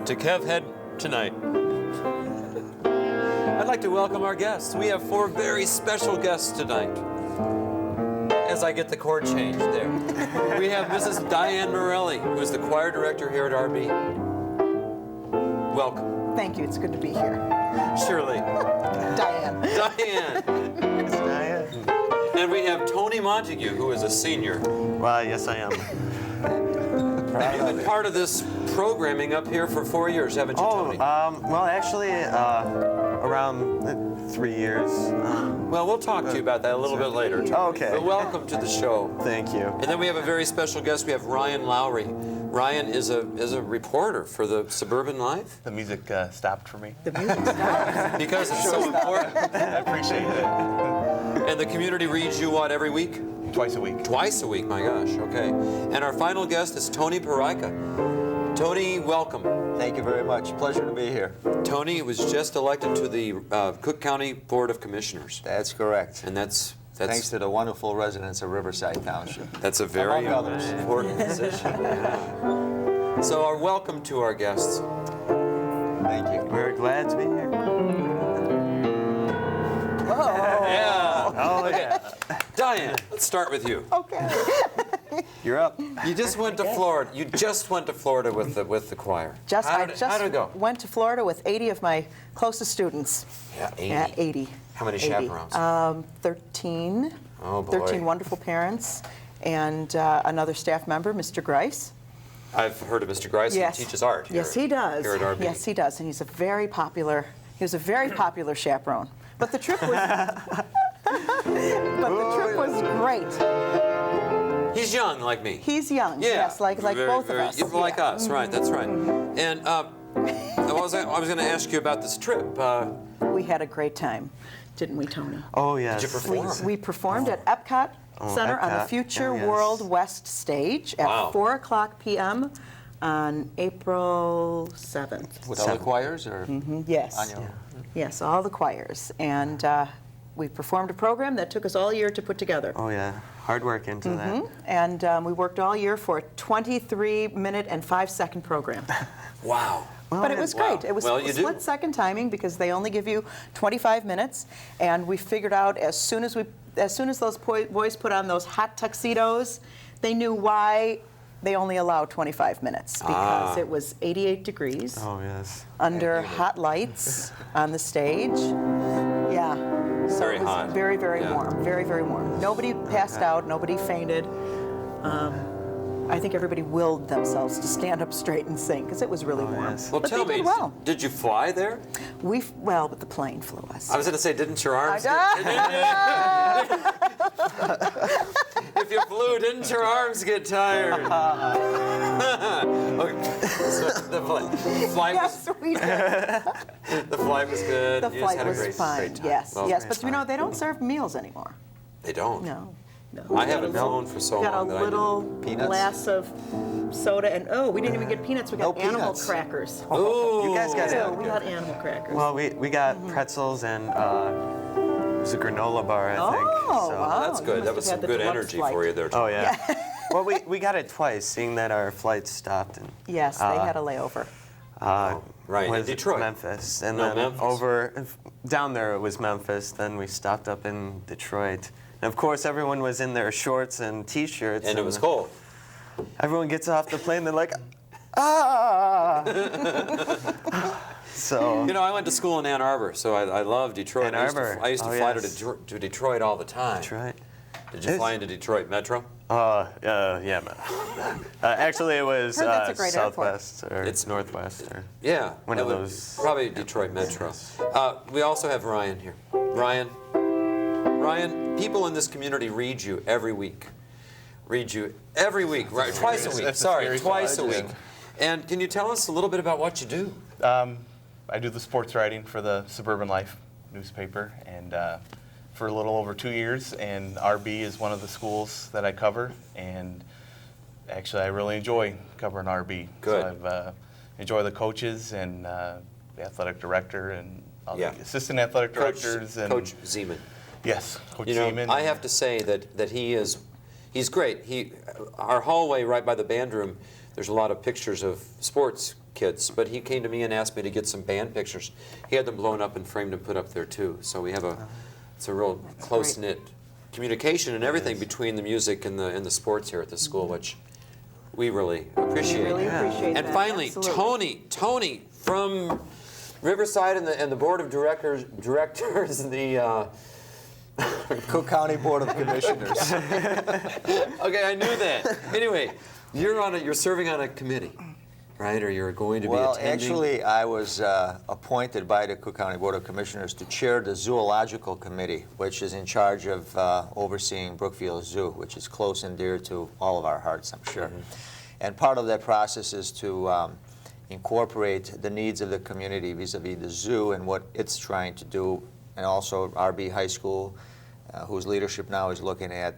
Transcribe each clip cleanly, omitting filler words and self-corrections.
to Kev Head tonight. I'd like to welcome our guests. We have 4 very special guests tonight. As I get the chord changed there. We have Mrs. Diane Marelli, who is the choir director here at RB. Welcome. Thank you. It's good to be here. Shirley. Diane. Diane. It's Diane. And we have Tony Montague, who is a senior. Well, yes, I am. You've been part of this programming up here for 4 years, haven't you, Tony? Well, actually, around 3 years. Well, we'll talk to you about that a little bit later, Tony. Okay. But welcome to the show. Thank you. And then we have a very special guest. We have Ryan Lowry. Ryan is a reporter for the Suburban Life. The music stopped for me. The music stops. Because it's so important. I appreciate it. And the community reads you, what, every week? Twice a week. Twice a week, my gosh, okay. And our final guest is Tony Peraica. Tony, welcome. Thank you very much. Pleasure to be here. Tony was just elected to the Cook County Board of Commissioners. That's correct. And that's Thanks to the wonderful residents of Riverside Township. That's a very Among others. important position. Yeah. So our welcome to our guests. Thank you. We're glad to be here. Yeah. Oh, yeah. Diane, let's start with you. Okay. You're up. You just went to Florida. You just went to Florida with the choir. I How just did it go? went to Florida with 80 of my closest students. Yeah, 80. Yeah, 80. How many 80. chaperones? 13. Oh, boy. 13 wonderful parents. And another staff member, Mr. Grice. I've heard of Mr. Grice. Yes. He teaches art. Yes, he does. Here at RB. Yes, he does. And he was a very popular chaperone. But the trip was great. He's young, like me. He's young. Yeah. Yes, like both of us. Like Yeah. us, right? That's right. And I was going to ask you about this trip. We had a great time, didn't we, Tony? Oh, yes. Did you perform? We performed at Epcot Center on the Epcot. Future Oh, yes. World West stage at Wow. 4:00 p.m. on April 7th. With all the choirs or Yes. on your own? Yes, all the choirs. And we performed a program that took us all year to put together. Oh, yeah. Hard work into that. And we worked all year for a 23-minute and 5-second program. Wow. But it was great. Wow. It was Well, you do. split-second timing because they only give you 25 minutes. And we figured out as soon as those boys put on those hot tuxedos, they knew why they only allowed 25 minutes because it was 88 degrees Oh, yes. under hot lights on the stage. Yeah. So Very it was hot. very, very Yeah. warm. Very, very warm. Nobody passed out. Nobody fainted. I think everybody willed themselves to stand up straight and sing because it was really warm. yes. Well, But tell they me, did well. did you fly there? But the plane flew us. I was going to say, didn't your arms? If you flew, didn't your arms get tired? Okay. So the flight Yes, we did. the flight was good. The You just flight had a was great fine. time. Yes, Well, yes. But you know, they don't serve meals anymore. They don't. No. I haven't flown for so Got long a that I little Peanuts? glass of soda and we didn't even get peanuts. We got No animal peanuts. crackers. Ooh. You guys got Yeah, it. we got animal crackers. Well, we got pretzels and it was a granola bar, I think. Oh, So. wow. That's good. You That must was have some had the good deluxe energy flight. for you there. Oh, yeah. Well, we got it twice, seeing that our flight stopped. And, Yes, they had a layover. Right, in was Detroit. Memphis. And No, then Memphis. down there it was Memphis. Then we stopped up in Detroit. And of course, everyone was in their shorts and T-shirts. And it was cold. Everyone gets off the plane, they're like, ah! So, You know, I went to school in Ann Arbor, so I love Detroit. Ann I Arbor. used to Oh, fly yes. to Detroit all the time. Detroit. Did you fly into Detroit Metro? Yeah, man. Actually, it was Heard that's a great Southwest or It's- Northwest. Or, Yeah. One that of would- those. Probably Detroit Metro. We also have Ryan here. Ryan, people in this community read you every week. Right, twice a week. That's Sorry, very twice a kind, week. And can you tell us a little bit about what you do? I do the sports writing for the Suburban Life newspaper, and for a little over 2 years. And RB is one of the schools that I cover, and actually I really enjoy covering RB. Good. So I've enjoy the coaches and the athletic director and all the assistant athletic directors and Coach Zeman. Yes, Coach You know, Zeman. I have to say that he's great. Our hallway right by the band room, there's a lot of pictures of sports kids, but he came to me and asked me to get some band pictures. He had them blown up and framed and put up there too. So we have it's a real close-knit communication and everything between the music and the sports here at the school, which we really appreciate. Really appreciate And that. finally, Absolutely. Tony from Riverside and the board of directors, the Cook County Board of Commissioners. okay, I knew that. Anyway, you're serving on a committee, right? Or you're going to be Well, attending? actually, I was appointed by the Cook County Board of Commissioners to chair the Zoological Committee, which is in charge of overseeing Brookfield Zoo, which is close and dear to all of our hearts, I'm sure. And part of that process is to incorporate the needs of the community vis-a-vis the zoo and what it's trying to do, and also RB High School, whose leadership now is looking at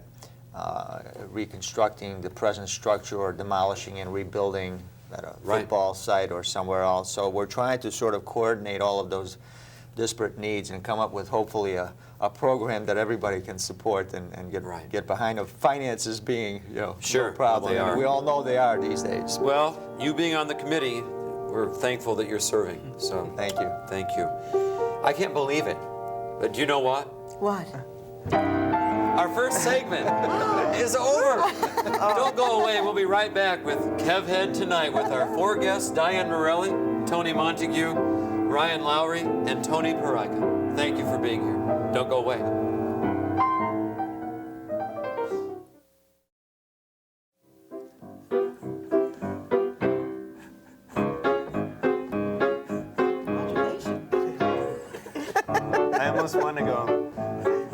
reconstructing the present structure or demolishing and rebuilding at a football site or somewhere else. So we're trying to sort of coordinate all of those disparate needs and come up with hopefully a program that everybody can support and get behind. Of finances being, Sure, no problem. well, they are. We all know they are these days. Well, you being on the committee, we're thankful that you're serving. So Thank you. thank you. I can't believe it, but do you know what? What? Our first segment is over. Don't go away. We'll be right back with Kev Head tonight with our 4 guests, Diane Marelli, Tony Montague, Ryan Lowry, and Tony Peraica. Thank you for being here. Don't go away. I almost want to go.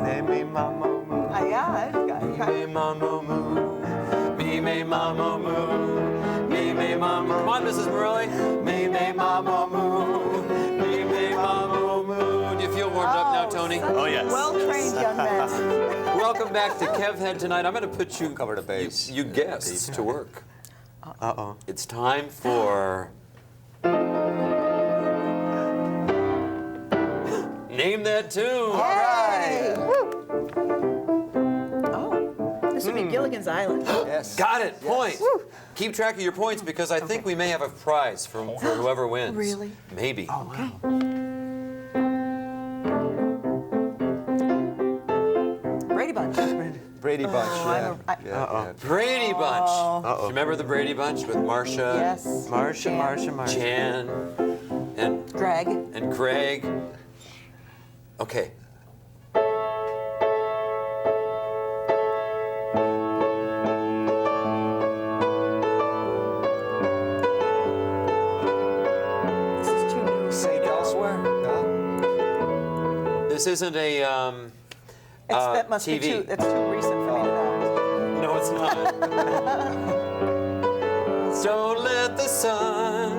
Me, mama, moo. Yeah, I've got Me, mama, moo. Me, mama, moo. Me, mama. Come on, Mrs. Morelli. Me, mama, moo. Me, mama, moo. Do you feel warmed up now, Tony? Oh, yes. Well-trained young men. Welcome back to Kev Head tonight. I'm going to put you Cover the base. You guests to work. Uh-oh. It's time for Name That Tune. Hey! Oh, this would be Gilligan's Island. Yes. Got it. Point. Keep track of your points because I think we may have a prize for whoever wins. Really? Maybe. Brady Bunch. Brady Bunch, Brady Bunch. Do you remember the Brady Bunch with Marcia? Yes. Marsha. Jan and Greg. Greg. Okay. This is too new. Say elsewhere? No? This isn't a That must TV. be too. That's too recent for me to know. No, it's not. Don't let the sun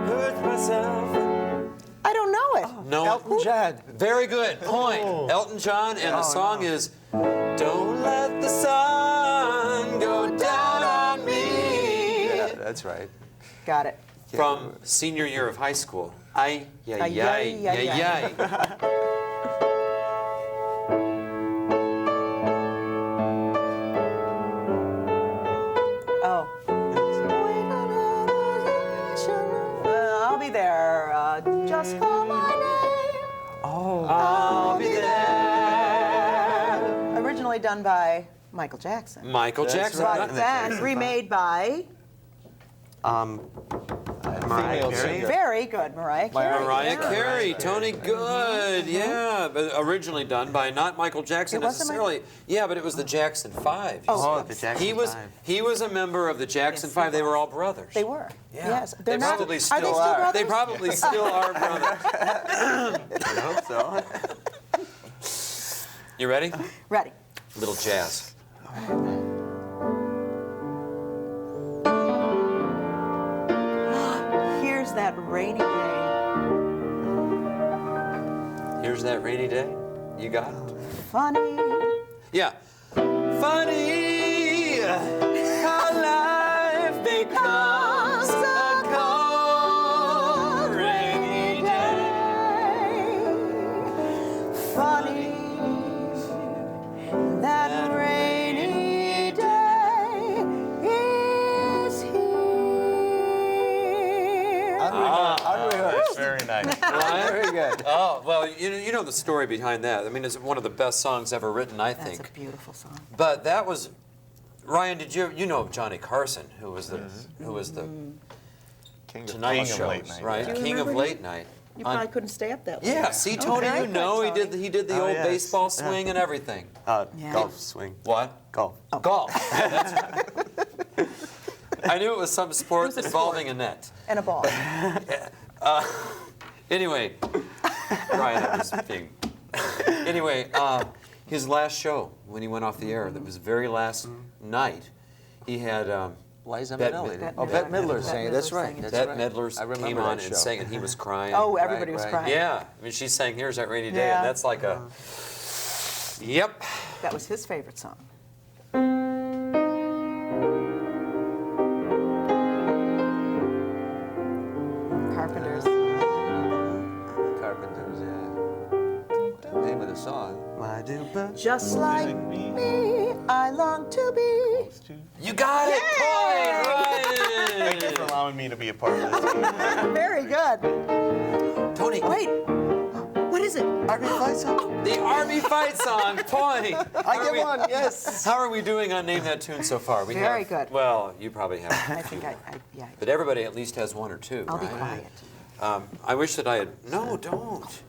hurt myself. I don't know it. No. Elton John. Very good. Point. Elton John, and the song is Don't Let the Sun Go Down on Me. Yeah, that's right. Got it. From senior year of high school. Ay, yay, Ay, yay, yay, yay, yay. yay. Oh. I'll be there. Just call my name. I'll be there. Originally done by Michael Jackson. Michael Jackson. But then remade by Mariah Female Carey. singer. very good Mariah Carey. Mariah Carey, Tony, good, yeah, but originally done by not Michael Jackson It wasn't necessarily. Yeah, but it was the Jackson 5. Oh, the Jackson He was 5. he was a member of the Jackson Yes, 5. he They were was. all brothers. They were. Yeah. Yes. They They're not. probably Are they still still are. brothers? They probably still are brothers. I hope so. You ready? Ready. Little jazz. Here's that rainy day. Here's that rainy day. You got it? Funny. Yeah. Funny how life becomes a cold rainy day. Funny that rainy day is here. know the story behind that. I mean, it's one of the best songs ever written, I That's think. a beautiful song. But that was, Ryan, did you know Johnny Carson, who was the King of Tonight King of Show, Late Night, right? yeah. Do you King of remember Late him? Night. You probably couldn't stay up that late. Yeah, see, Tony, Okay. you know, he Tony. did the Oh, old yes. baseball swing and everything. Yeah. Golf swing. What? Golf. Golf. That's right. I knew it was some sport It was a involving a net. And a ball. Anyway, Ryan, I'm just being. Anyway, his last show when he went off the air, that was the very last night, he had Liza Bette Minnelli. Midler. Oh, Bette Midler Bette sang it. Midler That's right. sang it. That's Bette right. Midler I remember came that on show. and sang, and he was crying. Oh, everybody was right. crying. Yeah, I mean, she sang "Here's That Rainy Day," Yeah. and that's like a. Yep. That was his favorite song. Carpenters. Carpenters, yeah. The name of the song. Why do birds? Just like me, I long to be. You got it, Thank you for Ryan. allowing me to be a part of this team. Very good. Tony, Wait, what is it? RB Fight song? the Army fight song. Point. I get one, yes. How are we doing on Name That Tune so far? We Very have, good. Well, you probably have. I think yeah. But everybody at least has one or two, I'll be right? quiet. I wish that I had. No, don't.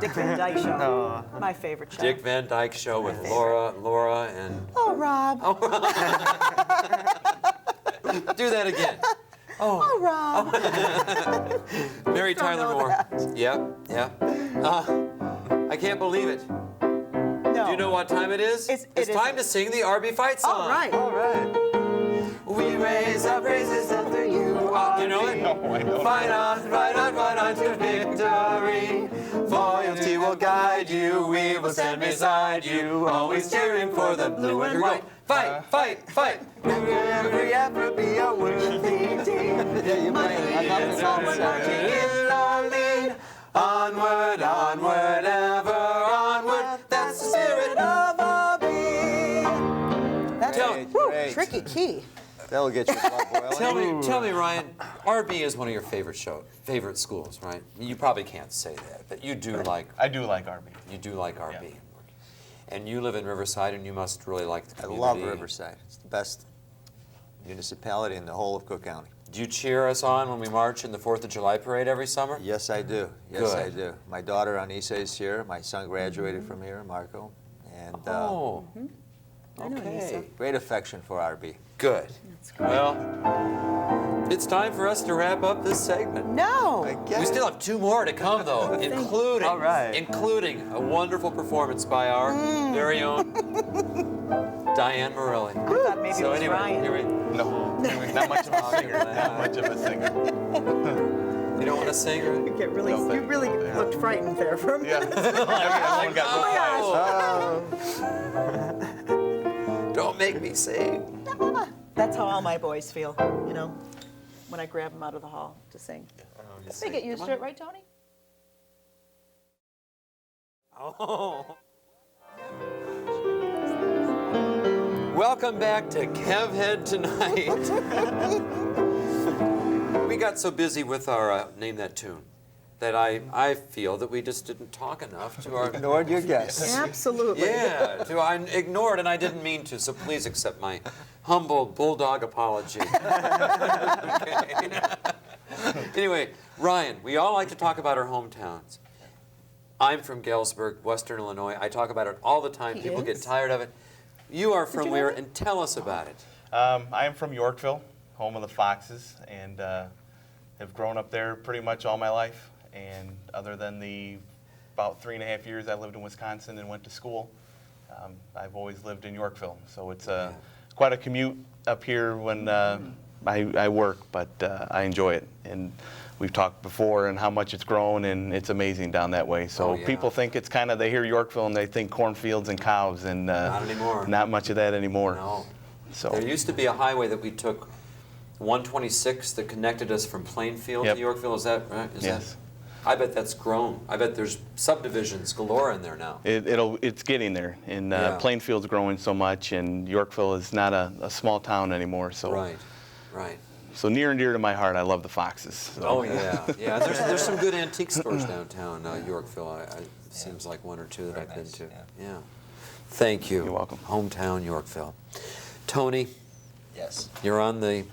Dick Van Dyke Show. My favorite show. Dick Van Dyke Show with Laura, and Oh, Rob. do that again. Oh, Rob. Mary Don't Tyler know Moore. that. Yep. I can't believe it. No. Do you know what time it is? It It's is- time to sing the RB fight song. All right. All right. We raise our praises after you. Do you know it? No, I don't. Fight on to victory. Loyalty will guide you. We will stand beside you. Always cheering for the blue and white. Fight, fight, fight. Every effort be a worthy deed. Yeah, you might. I love this Onward, song. marching in our lead. Onward, onward, ever onward. That's the spirit of our beat. That's Tell- a whew, Great. tricky key. That'll get your blood boiling. Tell me, Ryan. RB is one of your favorite schools, right? You probably can't say that, but you do like I do like RB. RB, Yeah. and you live in Riverside, and you must really like the I community. love Riverside. It's the best municipality in the whole of Cook County. Do you cheer us on when we march in the 4th of July parade every summer? Yes, I do. Yes, I Good. do. My daughter Anissa is here. My son graduated from here, Marco. And Oh, I know okay. Lisa. great affection for RB. Good. Well, it's time for us to wrap up this segment. No. Again. We still have two more to come, though, including All right. including a wonderful performance by our very own Diane Marelli. I thought maybe So it was anyway, Ryan. here we. No, not much of a singer. Not much of a singer. You don't want to sing? Or? You get really, No, you thank- really looked frightened there for a minute. Yeah. Everyone got real quiet. Don't make me sing. That's how all my boys feel, you know, when I grab them out of the hall to sing. They get used to it, right, Tony? Oh. Welcome back to Kev Head tonight. We got so busy with our Name That Tune that I feel that we just didn't talk enough to our. Ignored your guests. Absolutely. Yeah, I ignored and I didn't mean to, so please accept my humble bulldog apology. Okay. Anyway, Ryan, we all like to talk about our hometowns. I'm from Galesburg, Western Illinois. I talk about it all the time. He People get is? tired of it. You are from you know where? that? And tell us about it. I am from Yorkville, home of the Foxes, and have grown up there pretty much all my life. And other than the about 3.5 years I lived in Wisconsin and went to school, I've always lived in Yorkville. So it's quite a commute up here when I work, but I enjoy it. And we've talked before and how much it's grown, and it's amazing down that way. So Oh, yeah. people think it's kind of, they hear Yorkville and they think cornfields and cows, and Not anymore. not much of that anymore. No. So There used to be a highway that we took, 126, that connected us from Plainfield Yep. to Yorkville. Is that right? Is yes. I bet that's grown. I bet there's subdivisions galore in there now. It's getting there, and Yeah. Plainfield's growing so much, and Yorkville is not a small town anymore. So Right, right. So near and dear to my heart, I love the Foxes. So. Oh yeah, yeah. There's some good antique stores downtown Yorkville. Seems like one or two that I've been to. Yeah. Thank you. You're welcome. Hometown Yorkville. Tony, Yes. you're on the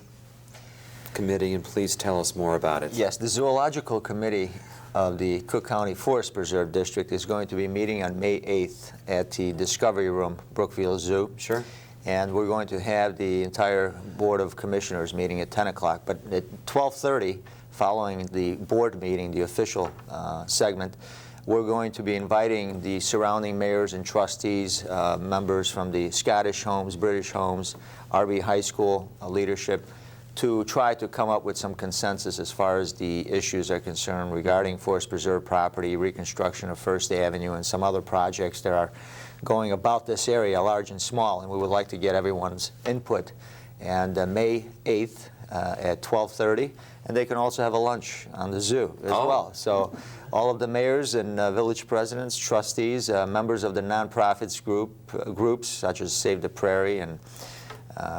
committee, and please tell us more about it. Yes, the Zoological Committee of the Cook County Forest Preserve District is going to be meeting on May 8th at the Discovery Room, Brookfield Zoo. Sure. And we're going to have the entire Board of Commissioners meeting at 10 o'clock. But at 12:30, following the board meeting, the official segment, we're going to be inviting the surrounding mayors and trustees, members from the Scottish Homes, British Homes, RB High School leadership, to try to come up with some consensus as far as the issues are concerned regarding Forest Preserve property, reconstruction of First Avenue, and some other projects that are going about this area, large and small, and we would like to get everyone's input. And May 8th at 12:30, and they can also have a lunch on the zoo as well. So all of the mayors and village presidents, trustees, members of the nonprofits groups such as Save the Prairie and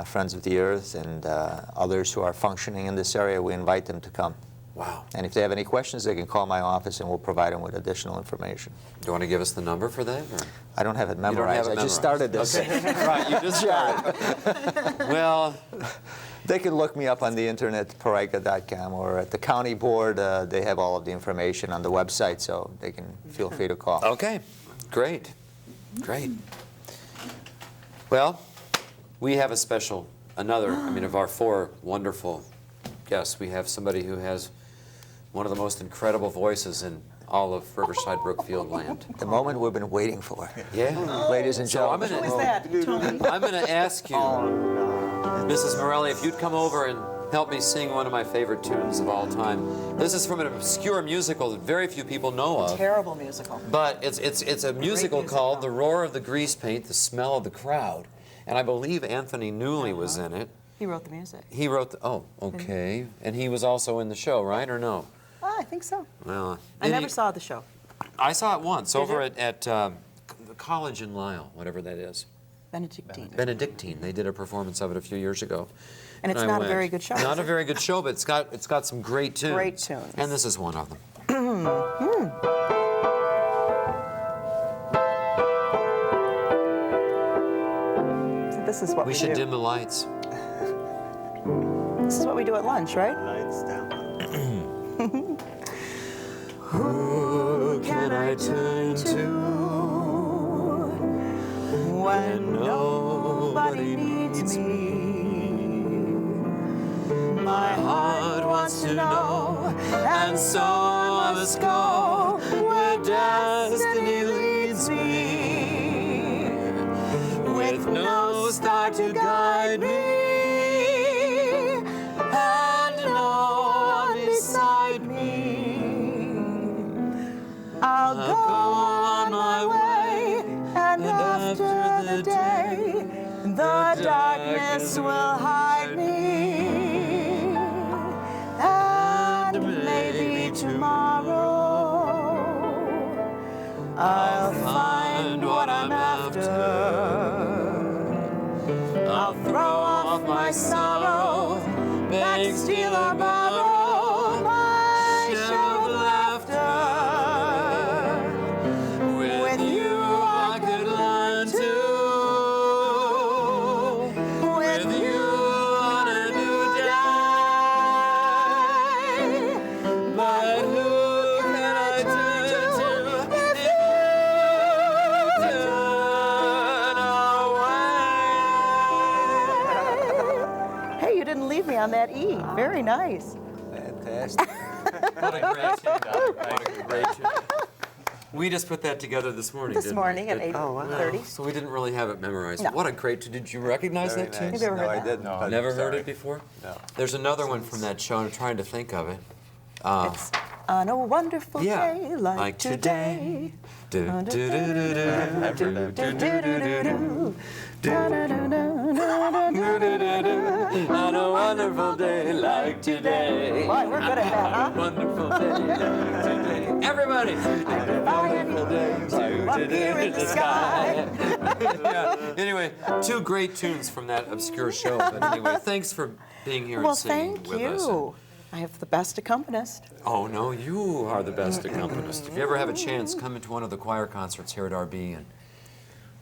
Friends of the Earth and others who are functioning in this area, we invite them to come. Wow. And if they have any questions, they can call my office and we'll provide them with additional information. Do you want to give us the number for that? Or? I don't have it You don't memorized. have it I just memorized. started this. Okay. Right, you just started. Well, They can look me up on the internet, Peraica.com, or at the county board. They have all of the information on the website, so they can feel free to call. okay. Great. Great. Well, we have a special, of our four wonderful guests, we have somebody who has one of the most incredible voices in all of Riverside, Brookfield land. The moment we've been waiting for. Yeah. Ladies and So I'm gentlemen. Who is that, Tony? I'm going to ask you, Mrs. Morelli, if you'd come over and help me sing one of my favorite tunes of all time. This is from an obscure musical that very few people know of. Terrible musical. But it's a musical called The Roar of the Grease Paint, The Smell of the Crowd. And I believe Anthony Newley was in it. He wrote the music. He wrote the, oh, okay. And he was also in the show, right, or no? Oh, I think so. Well, I never saw the show. I saw it once over you? at the college in Lisle, whatever that is. Benedictine. Benedictine. They did a performance of it a few years ago. And it's I not a went. very good show. Not a very good show, but it's got some great tunes. Great tunes. And this is one of them. So this is what we We should do. dim the lights. This is what we do at lunch, right? Lights down. Who can I turn to when nobody needs me? My heart wants to know, and so I must go where destiny leads me, with no star to guide me, and no one beside me. I'll go on my way, and after the day, the darkness will hide me, and maybe tomorrow I'll find what I'm after. I'll throw off my sorrow, beg, steal, or borrow my share of laughter. With you I could learn to. With you on a new day. But who can I turn to if you turn away? Hey, you didn't leave me on that E. Very nice. Fantastic. What a great tune. What a great tune. We just put that together this morning, This didn't morning we? at 8:30. So we didn't really have it memorized. No. What a great tune. Did you recognize Very that tune? nice. Have you ever No, heard I that? didn't. No. but Never heard sorry. it before? No. There's another one from that show. I'm trying to think of it. It's on a wonderful Yeah, day like today. Do, do, do, do, do, I've heard that. Do, do, do, do, do. Da, da, da, da, da. On a wonderful day like today. Boy, we're good at that, huh? Wonderful day like today. Everybody. Wonderful day Up here in the sky. Yeah. Anyway, two great tunes from that obscure show. But anyway, thanks for being here Well, and singing thank with us. you. I have the best accompanist. Oh, no, you are the best accompanist. If you ever have a chance, come into one of the choir concerts here at RB and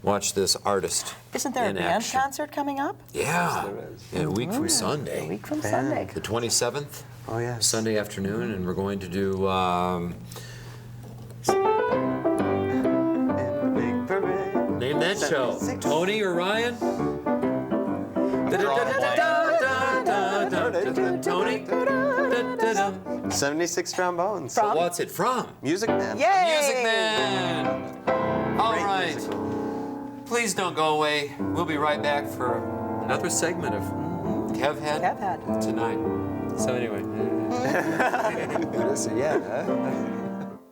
watch this artist. Isn't there a in band action. concert coming up? Yeah, in a week from A Sunday. week from Sunday. The 27th, Oh, yes. Sunday afternoon, and we're going to do, Big parade. name that show. Tony or Ryan? Tony? 76 trombones. From? What's it from? Music Man. Yay! Music Man! All right. Please don't go away. We'll be right back for another segment of Kev Head Kev Head. tonight. So anyway. Yeah.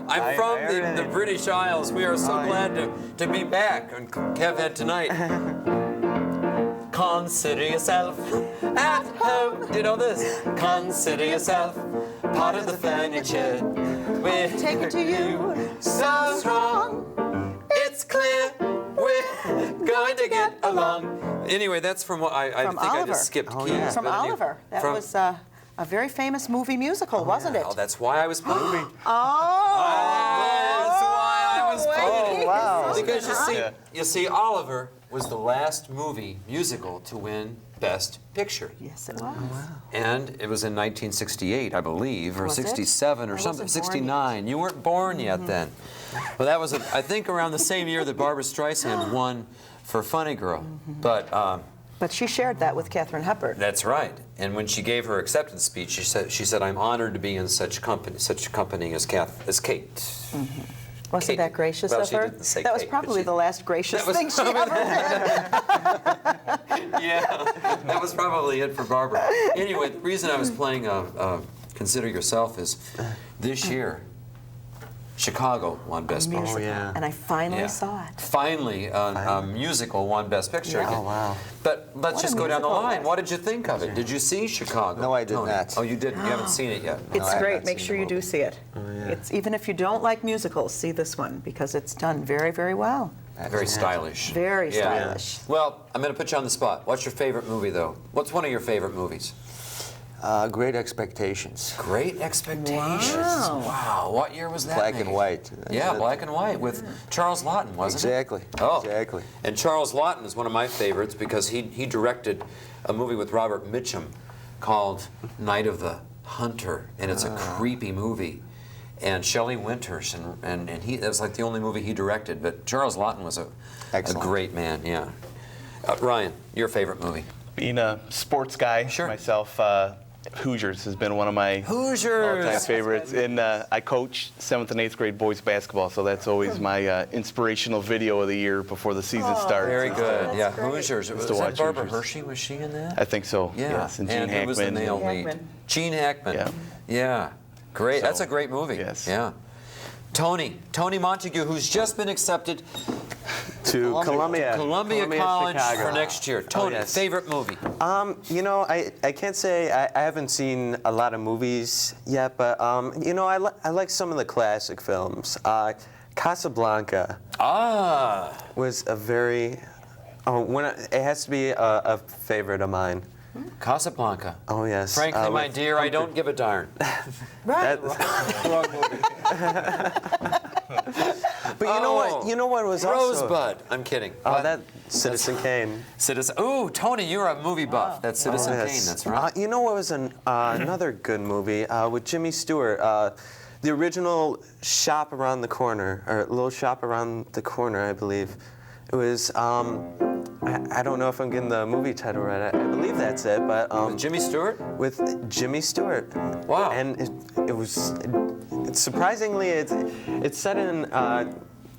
I'm from the British Isles. We are so glad to be back on Kev Head tonight. Consider yourself at home. Do you know this? Consider yourself part of the furniture. We're Take it to you, so strong. It's clear we're going to get along. Anyway, that's from what I From think I Oliver. just skipped Oh, keys. yeah. From but anyway, Oliver. That from- was a very famous movie musical, wasn't it? Oh, that's why I was playing. Oh! That's why I was playing. Oh, wow. Because Yeah. you see, Oliver was the last movie musical to win Best Picture. Yes, it was. And it was in 1968, I believe, or Was it? 67 or I something, wasn't born 69. You weren't born yet then. Well, that was, I think, around the same year that Barbra Streisand won for Funny Girl. But But she shared that with Katharine Hepburn. that's right. And when she gave her acceptance speech, she said, "I'm honored to be in such company as Kate." Wasn't Kate. that gracious Well, of she her? didn't say That was Kate, but probably she- the last gracious That was thing she ever did. Yeah, that was probably it for Barbara. Anyway, the reason I was playing Consider Yourself is this year, Chicago won Best Picture. Musical. yeah. And I finally Yeah. saw it. Finally, a musical won Best Picture Yeah. again. Oh, wow. But let's What just a go down the musical it line. was. What did you think of it? Did you see Chicago? No, I did Tony? not. Oh, you didn't? You haven't seen it yet? It's I have great. not Make seen sure the you do movie. see it. It's even if you don't like musicals, see this one because it's done very, very well. Very stylish. Very Yeah. stylish. Well, I'm going to put you on the spot. What's your favorite movie, though? What's one of your favorite movies? Great Expectations. Great Expectations. Wow. Wow. What year was that? Black made? and white. Yeah, black and white with Charles Lawton, wasn't Exactly. it? Oh, Exactly. And Charles Lawton is one of my favorites because he directed a movie with Robert Mitchum called Night of the Hunter, and it's a creepy movie. And Shelley Winters, and he, that was like the only movie he directed. But Charles Lawton was a Excellent. great man, yeah. Ryan, your favorite movie? Being a sports guy Sure. myself, Hoosiers has been one of my Hoosiers! all-time favorites. And I coach 7th and 8th grade boys basketball, so that's always my inspirational video of the year before the season starts. Very is good. That's Yeah, great. Hoosiers. Was to that watch Barbara Hoosiers. Hershey? Was she in that? I think so. Yeah. Yes, and Gene who was the Hackman. male Gene lead? Hackman. Gene Hackman. Yeah. Yeah. Great. So, That's a great movie. yes. Yeah. Tony Montague, who's just been accepted To Columbia. Columbia College Chicago. for next year. Tony, yes. favorite movie? You know, I can't say I haven't seen a lot of movies yet, but you know, I like some of the classic films. Casablanca Ah. was a very, it has to be a favorite of mine. Casablanca. Oh yes. Frankly, my with dear, I don't give a darn. Right. But you know what? You know what was also. Rosebud. I'm kidding. Oh, What? that Citizen Kane. Citizen. Ooh, Tony, you're a movie buff. That's Citizen Oh, Kane. yes. That's right. You know what was another good movie with Jimmy Stewart? The original Shop Around the Corner, or Little Shop Around the Corner, I believe. It was. I don't know if I'm getting the movie title right. I believe that's it, but Jimmy Stewart? with Jimmy Stewart. Wow. And it was surprisingly it's set in.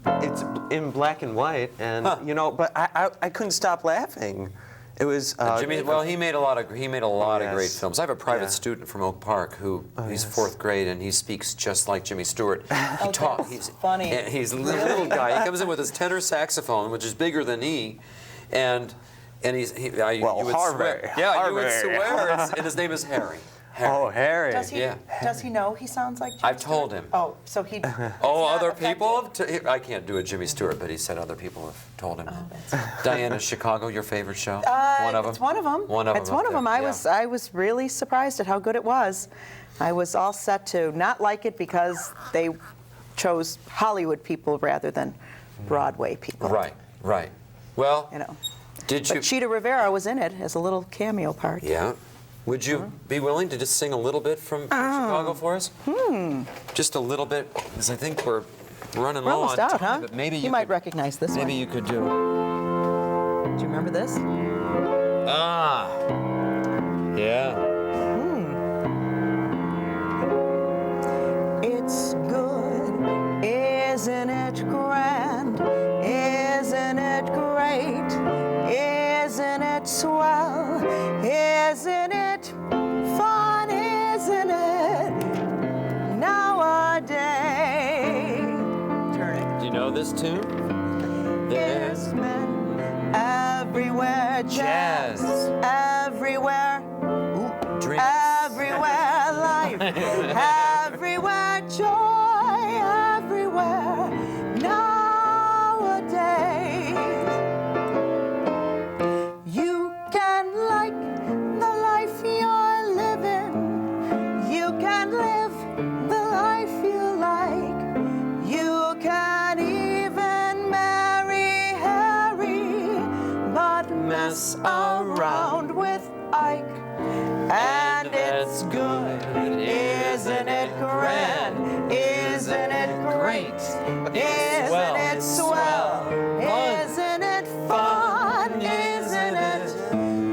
It's in black and white, and Huh. you know, but I couldn't stop laughing. It was. Well, he made a lot of great yes. films. I have a private Yeah. student from Oak Park who he's yes. 4th grade and he speaks just like Jimmy Stewart. He talks. He's funny. and he's a little guy. He comes in with his tenor saxophone, which is bigger than he, and you would Harvard. swear. Yeah, you would Harvard. swear. And his name is Harry. Oh, Harry. Does he? Yeah. Does he know he sounds like Jimmy I've Stewart? told him. Oh, so he. Oh, other people? I can't do a Jimmy Stewart, but he said other people have told him. Diana, Chicago, your favorite show? One of them? It's one of them. One of them. It's one of them. I was really surprised at how good it was. I was all set to not like it because they chose Hollywood people rather than Broadway people. Right. Well, You know. did you? But Cheetah Rivera was in it as a little cameo part. Yeah. Would you be willing to just sing a little bit from Chicago for us? Just a little bit, because I think we're running We're low almost on out, time. huh? But maybe you might recognize this Maybe one. you could do. Do you remember this? Yeah. It's good, isn't it grand? Isn't it great? Isn't it swell? Isn't it fun? Isn't it nowadays? Turn it. Do you know this tune? There's men everywhere, Jazz. everywhere, Dreams. everywhere, life, everywhere, joy, everywhere, nowadays. You can like the life you're living, you can live the life you like, you can even marry Harry, but mess around with Ike. And it's good, isn't it grand? Isn't it great? Isn't it swell? Isn't it fun? Isn't it?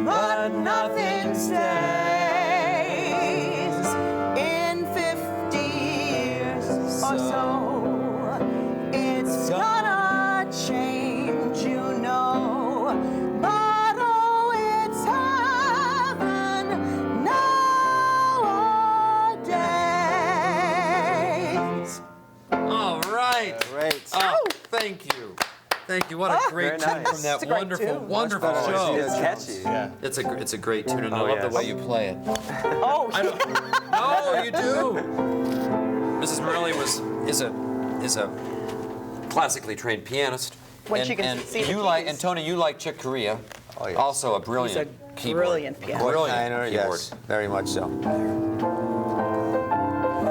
But nothing stays. In 50 years or so, it's gonna change, you know. But oh, it's heaven nowadays. All right. Great. Oh, thank you. Thank you. What a great very tune nice. from that It's a great wonderful, tune. wonderful Much better show. than It's catchy. Yeah. It's a great tune, and I Oh, love the yes. way you play it. Oh, No, you do. Mrs. Morelli is a classically trained pianist. When and, she can and see the you like, keys. and Tony, you like Chick Corea. Oh, yes. Also a brilliant keyboard. brilliant pianist. Brilliant Niner, keyboard. yes, very much so.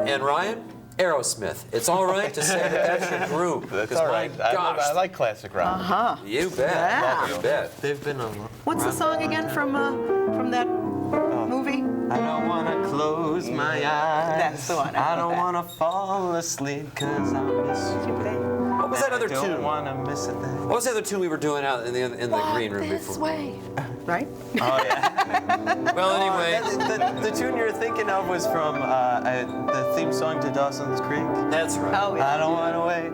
And Ryan, Aerosmith. It's all right to say that that's your group. That's 'cause all my right. Gosh, I like classic rock. you bet. Yeah. You bet. They've been on. what's the song again from that movie? I don't wanna close my eyes. That's the one. I don't wanna fall asleep 'cause I miss you. What was that other I don't tune? wanna miss a thing. What was the other tune we were doing out in the green room before? Right? Oh yeah. Well, anyway, the tune you're thinking of was from the theme song to Dawson's Creek. that's right. Oh, yeah. I don't wanna wait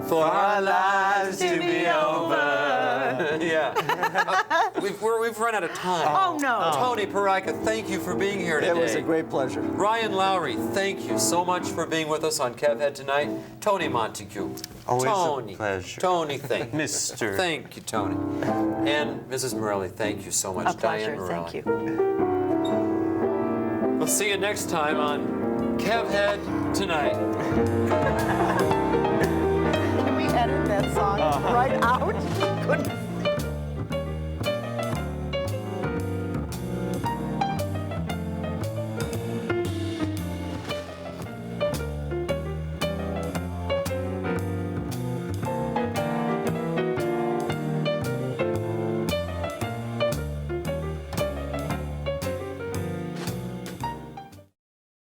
for our lives to be over. Yeah. We've run out of time. Oh, no. Tony Peraica, thank you for being here today. It was a great pleasure. Ryan Lowry, thank you so much for being with us on Kev Head tonight. Tony Montague. Always a Tony. pleasure. Tony, thank you. Mr. Thank you, Tony. And Mrs. Morelli, thank you so much. A pleasure. Diane Marelli. Thank you. We'll see you next time on Kev Head Tonight. Can we edit that song right out? Couldn't